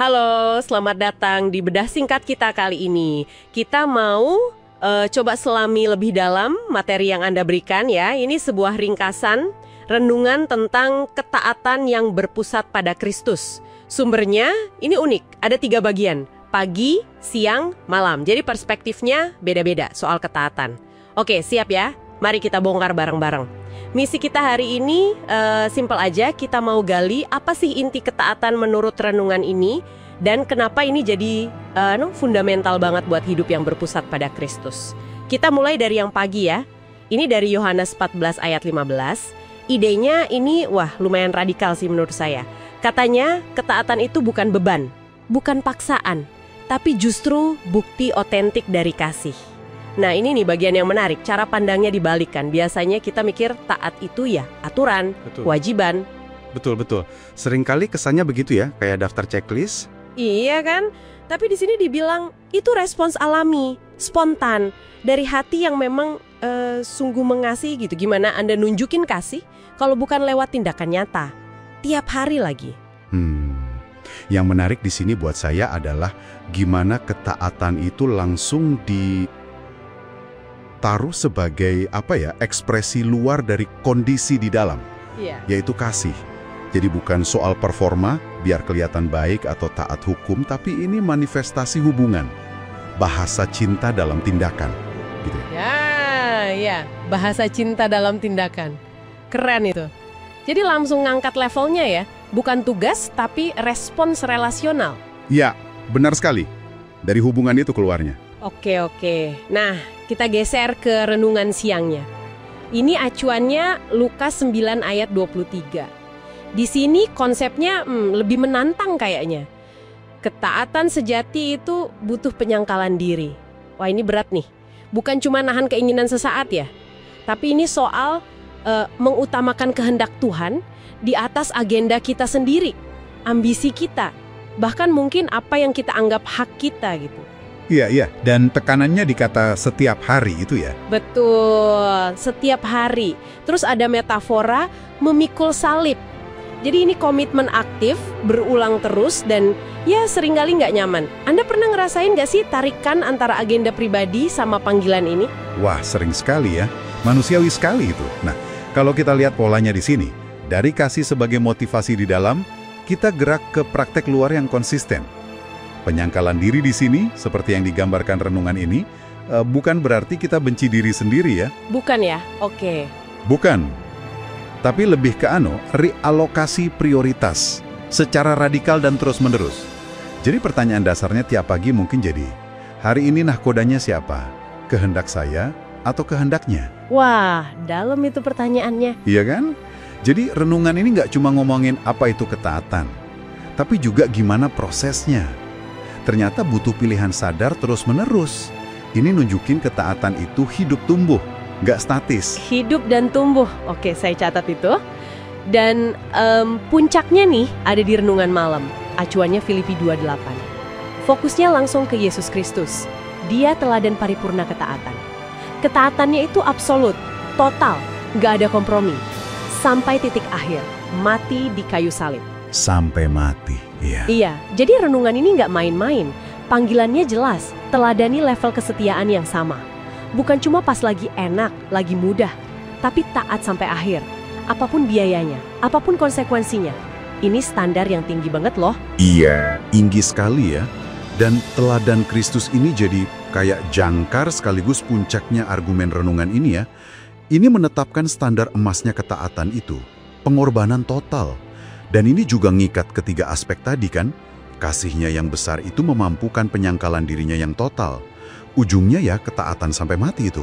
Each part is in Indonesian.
Halo, selamat datang di bedah singkat kita kali ini. Kita mau coba selami lebih dalam materi yang Anda berikan ya. Ini sebuah ringkasan renungan tentang ketaatan yang berpusat pada Kristus. Sumbernya ini unik, ada 3 bagian. Pagi, siang, malam. Jadi perspektifnya beda-beda soal ketaatan. Oke, siap ya? Mari kita bongkar bareng-bareng. Misi kita hari ini simpel aja, kita mau gali apa sih inti ketaatan menurut renungan ini dan kenapa ini jadi fundamental banget buat hidup yang berpusat pada Kristus. Kita mulai dari yang pagi ya. Ini dari Yohanes 14 ayat 15. Idenya ini lumayan radikal sih menurut saya. Katanya ketaatan itu bukan beban, bukan paksaan, tapi justru bukti otentik dari kasih. Nah ini nih bagian yang menarik, cara pandangnya dibalikkan. Biasanya kita mikir taat itu ya aturan, kewajiban. Betul. Seringkali kesannya begitu ya, kayak daftar checklist. Iya kan? Tapi di sini dibilang itu respons alami, spontan, dari hati yang memang sungguh mengasihi gitu. Gimana Anda nunjukin kasih kalau bukan lewat tindakan nyata, tiap hari lagi. Yang menarik di sini buat saya adalah gimana ketaatan itu langsung taruh sebagai ekspresi luar dari kondisi di dalam, yaitu kasih. Jadi bukan soal performa, biar kelihatan baik atau taat hukum, tapi ini manifestasi hubungan, bahasa cinta dalam tindakan, gitu. Ya, bahasa cinta dalam tindakan, keren itu. Jadi langsung ngangkat levelnya ya, bukan tugas tapi respons relasional. Ya, benar sekali. Dari hubungan itu keluarnya. Oke. Nah, kita geser ke renungan siangnya. Ini acuannya Lukas 9 ayat 23. Di sini konsepnya lebih menantang kayaknya. Ketaatan sejati itu butuh penyangkalan diri. Wah, ini berat nih. Bukan cuma nahan keinginan sesaat ya. Tapi ini soal mengutamakan kehendak Tuhan di atas agenda kita sendiri, ambisi kita, bahkan mungkin apa yang kita anggap hak kita gitu. Iya, dan tekanannya di kata setiap hari itu ya. Betul, setiap hari. Terus ada metafora memikul salib. Jadi ini komitmen aktif, berulang terus dan ya seringkali nggak nyaman. Anda pernah ngerasain nggak sih tarikan antara agenda pribadi sama panggilan ini? Wah, sering sekali ya. Manusiawi sekali itu. Nah, kalau kita lihat polanya di sini, dari kasih sebagai motivasi di dalam, kita gerak ke praktek luar yang konsisten. Penyangkalan diri di sini, seperti yang digambarkan renungan ini, bukan berarti kita benci diri sendiri ya. Bukan ya? Oke. Bukan. Tapi lebih ke realokasi prioritas secara radikal dan terus-menerus. Jadi pertanyaan dasarnya tiap pagi mungkin jadi, hari ini nahkodanya siapa? Kehendak saya atau kehendaknya? Wah, dalam itu pertanyaannya. Iya kan? Jadi renungan ini nggak cuma ngomongin apa itu ketaatan, tapi juga gimana prosesnya. Ternyata butuh pilihan sadar terus-menerus. Ini nunjukin ketaatan itu hidup tumbuh, nggak statis. Hidup dan tumbuh. Oke, saya catat itu. Dan puncaknya nih ada di renungan malam. Acuannya Filipi 2:8. Fokusnya langsung ke Yesus Kristus. Dia teladan paripurna ketaatan. Ketaatannya itu absolut, total, nggak ada kompromi. Sampai titik akhir, mati di kayu salib. Sampai mati, iya. Iya, jadi renungan ini nggak main-main. Panggilannya jelas, teladani level kesetiaan yang sama. Bukan cuma pas lagi enak, lagi mudah, tapi taat sampai akhir. Apapun biayanya, apapun konsekuensinya. Ini standar yang tinggi banget loh. Iya, tinggi sekali ya. Dan teladan Kristus ini jadi kayak jangkar sekaligus puncaknya argumen renungan ini ya. Ini menetapkan standar emasnya ketaatan itu, pengorbanan total. Dan ini juga ngikat ketiga aspek tadi kan, kasihnya yang besar itu memampukan penyangkalan dirinya yang total. Ujungnya ya ketaatan sampai mati itu.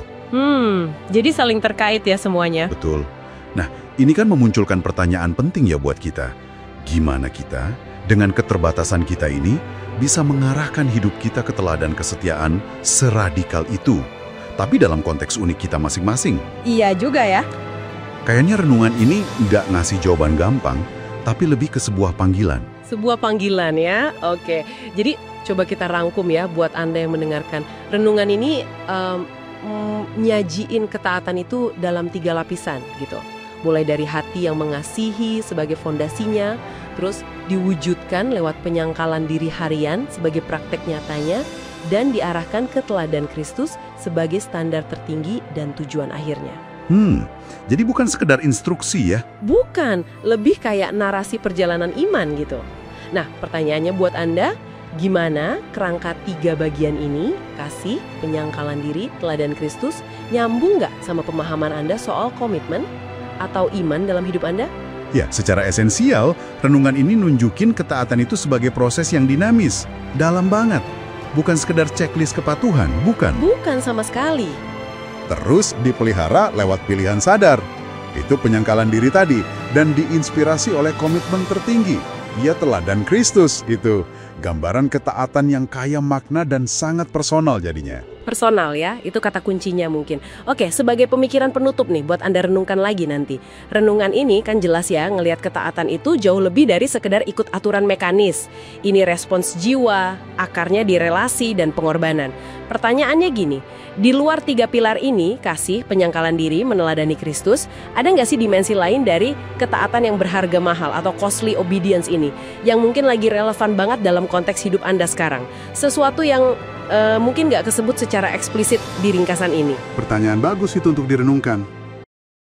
Jadi saling terkait ya semuanya. Betul. Nah, ini kan memunculkan pertanyaan penting ya buat kita. Gimana kita, dengan keterbatasan kita ini, bisa mengarahkan hidup kita ke teladan kesetiaan seradikal itu? Tapi dalam konteks unik kita masing-masing. Iya juga ya. Kayaknya renungan ini nggak ngasih jawaban gampang, tapi lebih ke sebuah panggilan. Sebuah panggilan ya, oke. Jadi coba kita rangkum ya buat Anda yang mendengarkan. Renungan ini nyajiin ketaatan itu dalam 3 lapisan gitu. mulai dari hati yang mengasihi sebagai fondasinya, terus diwujudkan lewat penyangkalan diri harian sebagai praktek nyatanya, dan diarahkan ke teladan Kristus sebagai standar tertinggi dan tujuan akhirnya. Jadi bukan sekedar instruksi ya? Bukan, lebih kayak narasi perjalanan iman gitu. Nah, pertanyaannya buat Anda, gimana kerangka 3 bagian ini, kasih, penyangkalan diri, teladan Kristus, nyambung nggak sama pemahaman Anda soal komitmen atau iman dalam hidup Anda? Ya, secara esensial, renungan ini nunjukin ketaatan itu sebagai proses yang dinamis, dalam banget. Bukan sekedar checklist kepatuhan, bukan. Bukan sama sekali. Terus dipelihara lewat pilihan sadar. Itu penyangkalan diri tadi, dan diinspirasi oleh komitmen tertinggi. Ia teladan Kristus itu. Gambaran ketaatan yang kaya makna dan sangat personal jadinya. Personal ya, itu kata kuncinya mungkin. Oke, sebagai pemikiran penutup nih buat Anda renungkan lagi nanti. Renungan ini kan jelas ya, ngelihat ketaatan itu jauh lebih dari sekedar ikut aturan mekanis. Ini respons jiwa, akarnya di relasi dan pengorbanan. Pertanyaannya gini, di luar 3 pilar ini, kasih, penyangkalan diri, meneladani Kristus, ada nggak sih dimensi lain dari ketaatan yang berharga mahal atau costly obedience ini, yang mungkin lagi relevan banget dalam konteks hidup Anda sekarang? Sesuatu yang mungkin nggak kesebut secara eksplisit di ringkasan ini. Pertanyaan bagus itu untuk direnungkan.